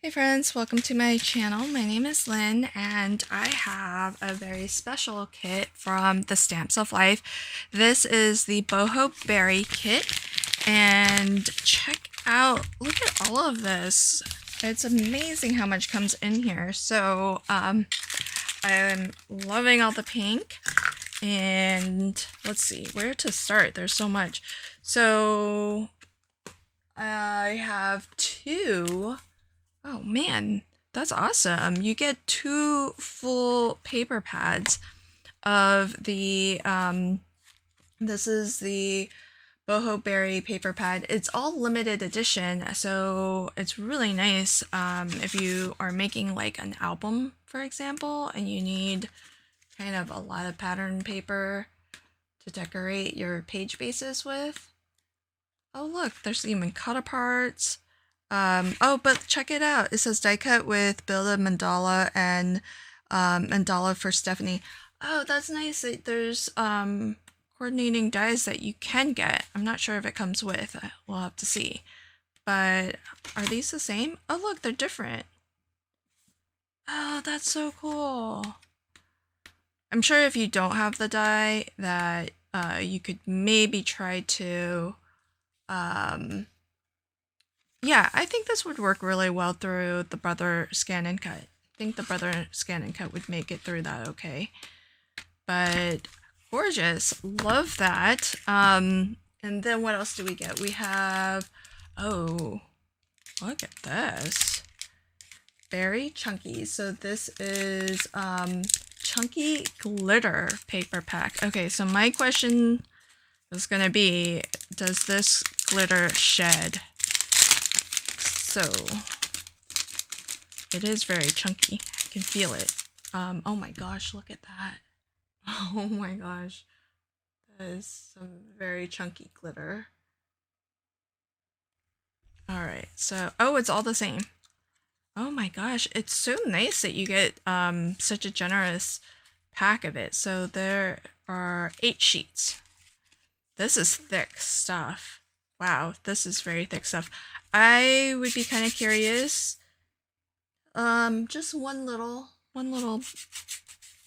Hey friends, welcome to my channel. My name is Lynn and I have a very special kit from the Stamps of Life. This is the Boho Berry kit and check out, look at all of this. It's amazing how much comes in here. So I'm loving all the pink and let's see where to start. There's so much. So I have two. Oh man, that's awesome. You get two full paper pads of the, this is the Boho Berry paper pad. It's all limited edition, so it's really nice if you are making like an album, for example, and you need kind of a lot of pattern paper to decorate your page bases with. Oh look, there's even cut aparts. Oh, but check it out. It says die cut with Build a Mandala and Mandala for Stephanie. Oh, that's nice. There's coordinating dies that you can get. I'm not sure if it comes with. We'll have to see. But are these the same? Oh, look, they're different. Oh, that's so cool. I'm sure if you don't have the die that you could maybe try to yeah, I think this would work really well through the Brother Scan and Cut. I think the Brother Scan and Cut would make it through that okay. But gorgeous. Love that. And then what else do we get? We have, oh, look at this. Very chunky. So this is chunky glitter paper pack. Okay, so my question is going to be, does this glitter shed? So it is very chunky. I can feel it. Oh my gosh, look at that. Oh my gosh. That is some very chunky glitter. Alright, so, oh, it's all the same. Oh my gosh, it's so nice that you get such a generous pack of it. So there are 8 sheets. This is thick stuff. Wow, this is very thick stuff. I would be kind of curious. Just one little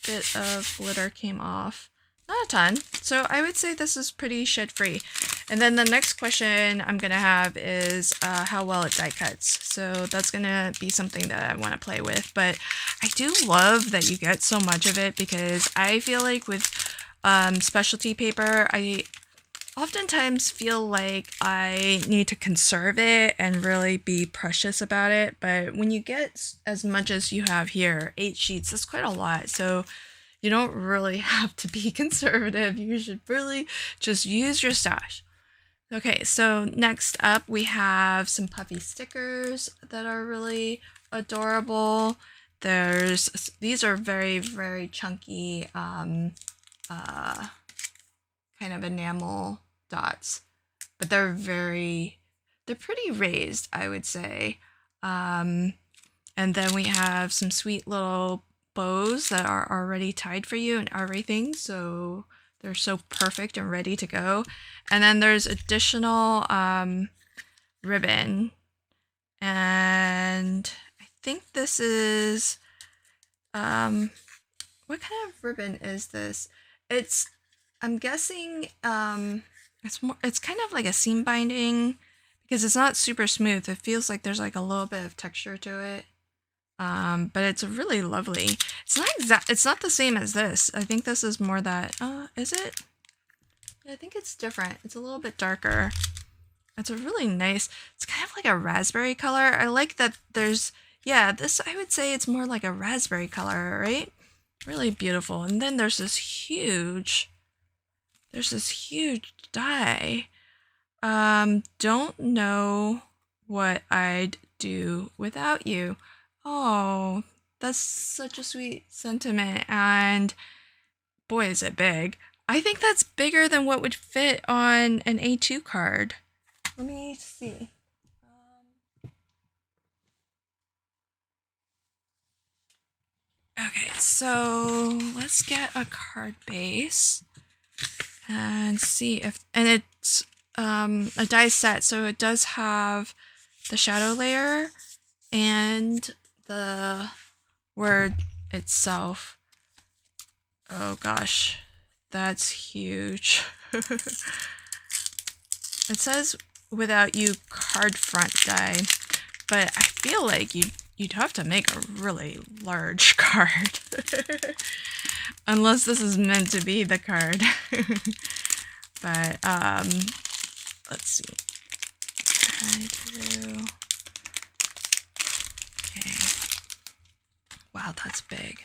bit of glitter came off. Not a ton. So I would say this is pretty shed free. And then the next question I'm gonna have is how well it die cuts. So that's gonna be something that I want to play with. But I do love that you get so much of it because I feel like with specialty paper, I oftentimes feel like I need to conserve it and really be precious about it. But when you get as much as you have here, 8 sheets, that's quite a lot. So you don't really have to be conservative. You should really just use your stash. Okay, so next up we have some puffy stickers that are really adorable. These are very, very chunky kind of enamel dots, but they're pretty raised, I would say. And then we have some sweet little bows that are already tied for you and everything, so they're so perfect and ready to go. And then there's additional ribbon, and I think this is what kind of ribbon is this? I'm guessing it's kind of like a seam binding because it's not super smooth. It feels like there's like a little bit of texture to it. But it's really lovely. It's not the same as this. I think this is more that is it? Yeah, I think it's different. It's a little bit darker. It's a really nice, it's kind of like a raspberry color. I like that there's, yeah, this, I would say it's more like a raspberry color, right? Really beautiful. And then there's this huge die. Don't know what I'd do without you. Oh, that's such a sweet sentiment. And boy, is it big. I think that's bigger than what would fit on an A2 card. Let me see. Okay, so let's get a card base and see if, and it's a die set, so it does have the shadow layer And the word itself, oh gosh, that's huge. It says without you card front die, but I feel like you'd have to make a really large card. Unless this is meant to be the card. But let's see. Okay. Wow, that's big.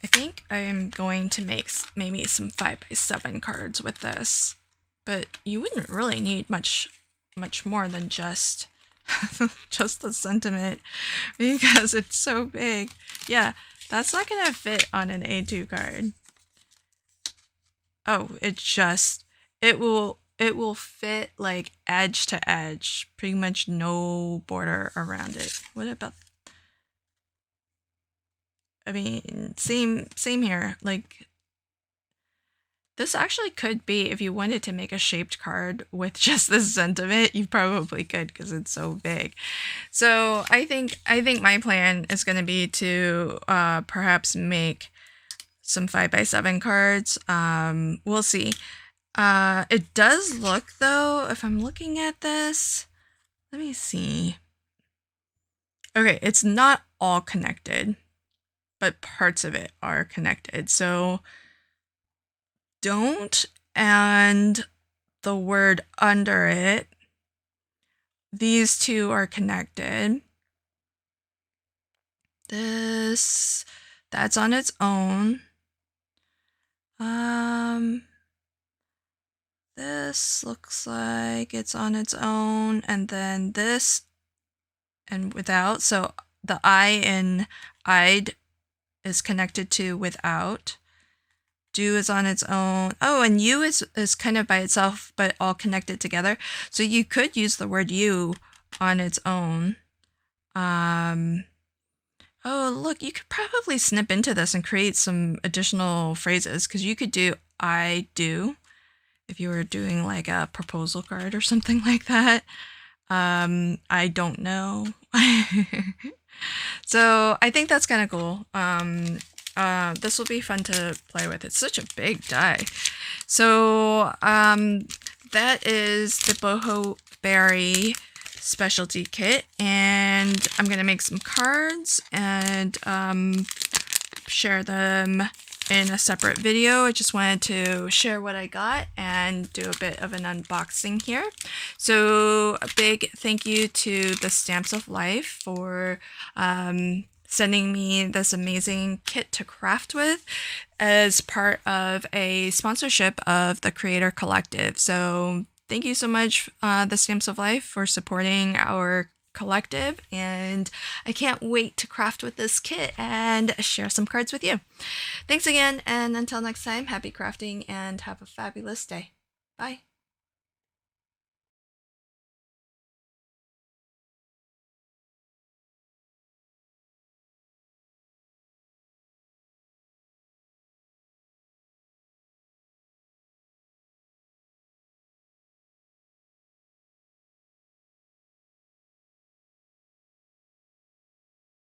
I think I am going to make maybe some 5x7 cards with this, but you wouldn't really need much more than just just the sentiment because it's so big. Yeah, that's not gonna fit on an A2 card. Oh, it will fit like edge to edge, pretty much no border around it. What about, I mean, same here. Like, this actually could be, if you wanted to make a shaped card with just this sentiment, you probably could because it's so big. So I think my plan is going to be to perhaps make some 5x7 cards. We'll see. It does look, though, if I'm looking at this, let me see. Okay, it's not all connected, but parts of it are connected. So don't and the word under it, these two are connected. That's on its own. This looks like it's on its own, and then this and without. So the I in I'd is connected to without. Do is on its own. Oh, and you is kind of by itself, but all connected together. So you could use the word you on its own. Oh, look, you could probably snip into this and create some additional phrases, because you could do I do if you were doing like a proposal card or something like that. I don't know. So I think that's kind of cool. This will be fun to play with. It's such a big die. So that is the Boho Berry specialty kit, and I'm gonna make some cards and share them in a separate video. I just wanted to share what I got and do a bit of an unboxing here. So a big thank you to the Stamps of Life for sending me this amazing kit to craft with as part of a sponsorship of the Creator Collective. So thank you so much, the Stamps of Life, for supporting our collective, and I can't wait to craft with this kit and share some cards with you. Thanks again, and until next time, happy crafting and have a fabulous day. Bye.